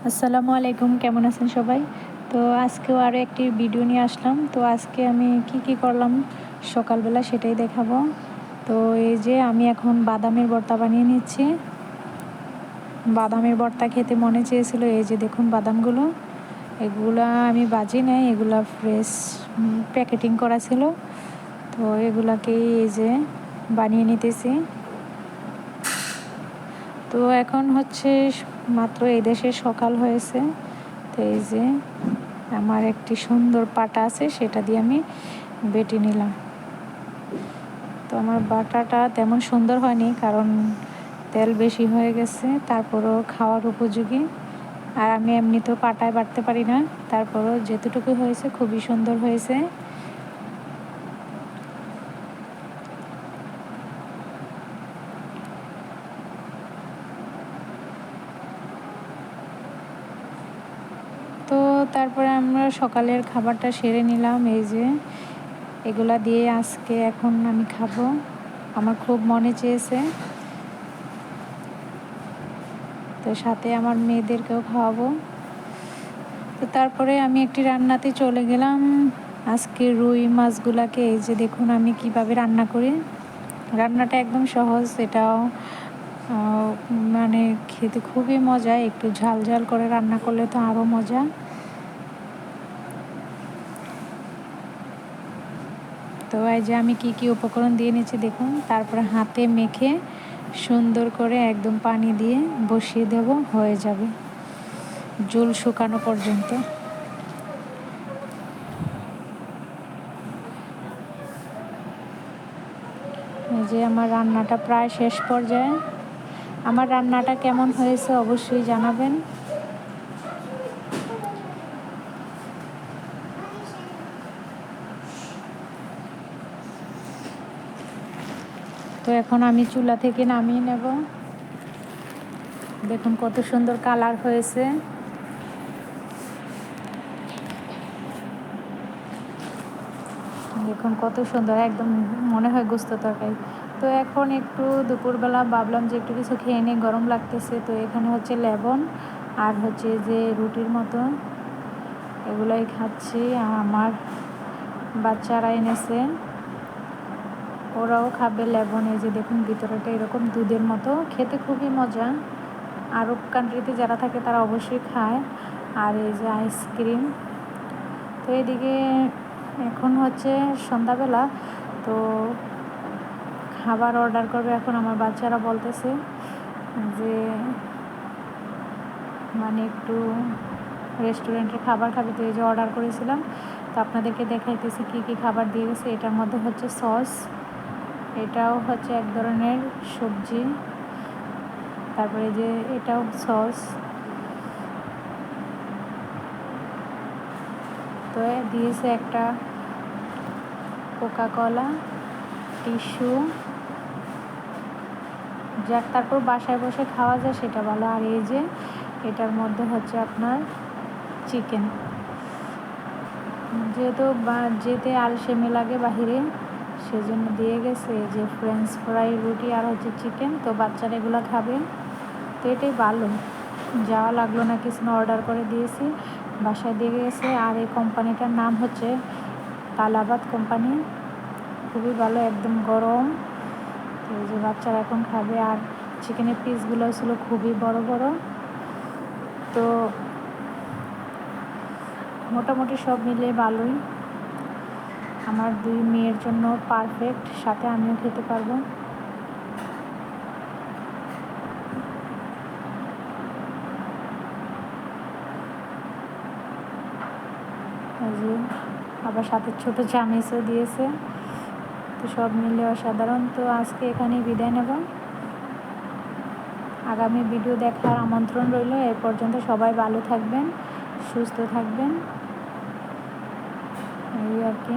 আসসালামু আলাইকুম, কেমন আছেন সবাই? তো আজকেও আরও একটি ভিডিও নিয়ে আসলাম। তো আজকে আমি কি করলাম সকালবেলা সেটাই দেখাবো। তো এই যে আমি এখন বাদামের ভর্তা বানিয়ে নিচ্ছি। বাদামের ভর্তা খেতে মনে চেয়েছিল, এই যে দেখুন বাদামগুলো। এগুলা আমি ভাজি নাই, এগুলা ফ্রেশ প্যাকেটিং করা ছিল। তো এগুলাকেই এই যে বানিয়ে নিতেছি। তো এখন হচ্ছে মাত্র এই দেশে সকাল হয়েছে। তো এই যে আমার একটি সুন্দর পাটা আছে, সেটা দিয়ে আমি বেটে নিলাম। তো আমার বাটাটা তেমন সুন্দর হয়নি, কারণ তেল বেশি হয়ে গেছে, তারপরও খাওয়ার উপযোগী। আর আমি এমনিতেও পাটায় বাটতে পারি না, তারপরও যেতটুকু হয়েছে খুবই সুন্দর হয়েছে। তো তারপরে আমরা সকালের খাবারটা সেরে নিলাম। এই যে এগুলা দিয়ে আজকে এখন আমি খাবো, আমার খুব মনে চেয়েছে। তো সাথে আমার মেয়েদেরকেও খাওয়াবো। তো তারপরে আমি একটি রান্নাতে চলে গেলাম। আজকে রুই মাছগুলাকে এই যে দেখুন আমি কিভাবে রান্না করি। রান্নাটা একদম সহজ, এটাও মানে খেতে খুবই মজা। একটু ঝাল ঝাল করে রান্না করলে তো আরও মজা। তো এই যে আমি কি উপকরণ দিয়ে নিচ্ছি দেখুন। তারপরে হাতে মেখে সুন্দর করে একদম পানি দিয়ে বসিয়ে দেব, হয়ে যাবে ঝোল শুকানো পর্যন্ত। এই যে আমার রান্নাটা প্রায় শেষ পর্যায়ে। আমার রান্নাটা কেমন হয়েছে অবশ্যই জানাবেন। তো এখন আমি চুলা থেকে নামিয়ে নেব। দেখুন কত সুন্দর কালার হয়েছে। দেখুন কত সুন্দর, একদম মনে হয় গোস্ত তরকারি। তো এখন একটু দুপুরবেলা ভাবলাম যে একটু কিছু খেয়ে নিই, গরম লাগতেছে। তো এখানে হচ্ছে লেবন আর হচ্ছে যে রুটির মতো এগুলাই খাচ্ছি। আমার বাচ্চারা এনেছে, ওরাও খাবে লেবন। এই যে দেখুন ভিতরেটা এরকম দুধের মতো, খেতে খুবই মজা। আরব কান্ট্রিতে যারা থাকে তারা অবশ্যই খায়। আর এই যে আইসক্রিম। তো এদিকে এখন হচ্ছে সন্ধ্যাবেলা, তো খাবার অর্ডার করবে এখন আমার বাচ্চারা বলতেছে যে মানে একটু রেস্টুরেন্টের খাবার খাবে। তো এই যে অর্ডার করেছিলাম, তো আপনাদেরকে দেখাইতেছি কি খাবার দিয়ে গেছে। এটার মধ্যে হচ্ছে সস, এটাও হচ্ছে এক ধরনের সবজি, তারপরে যে এটাও সস। তো দিয়েছে একটা কোকাকোলা, টিস্যু। যাক, তারপর বাসায় বসে খাওয়া যায় সেটা ভালো। আর এই যে এটার মধ্যে হচ্ছে আপনার চিকেন, যেহেতু যেতে আলসেমি লাগে বাহিরে, সেজন্য দিয়ে গেছে এই যে ফ্রেঞ্চ ফ্রাই, রুটি আর হচ্ছে চিকেন। তো বাচ্চারা এগুলো খাবে, তো এটাই ভালো। যাওয়া লাগলো না, কিছু না, অর্ডার করে দিয়েছি, বাসায় দিয়ে গেছে। আর এই কোম্পানিটার নাম হচ্ছে তালাবাদ কোম্পানি, খুবই ভালো, একদম গরম। তো এই যে বাচ্চারা এখন খাবে। আর চিকেনের পিসগুলো ছিল খুবই বড় বড়। তো মোটামুটি সব মিলিয়ে ভালোই, আমার 2 মেয়ের জন্য পারফেক্ট, সাথে আমিও খেতে পারবো। এই যে আবার সাথে ছোট চামিচও দিয়েছে। তো সব মিলে অসাধারণ। তো আজকে এখানেই বিদায় নেব, আগামী ভিডিও দেখার আমন্ত্রণ রইল। এ পর্যন্ত সবাই ভালো থাকবেন, সুস্থ থাকবেন, এই আর কি।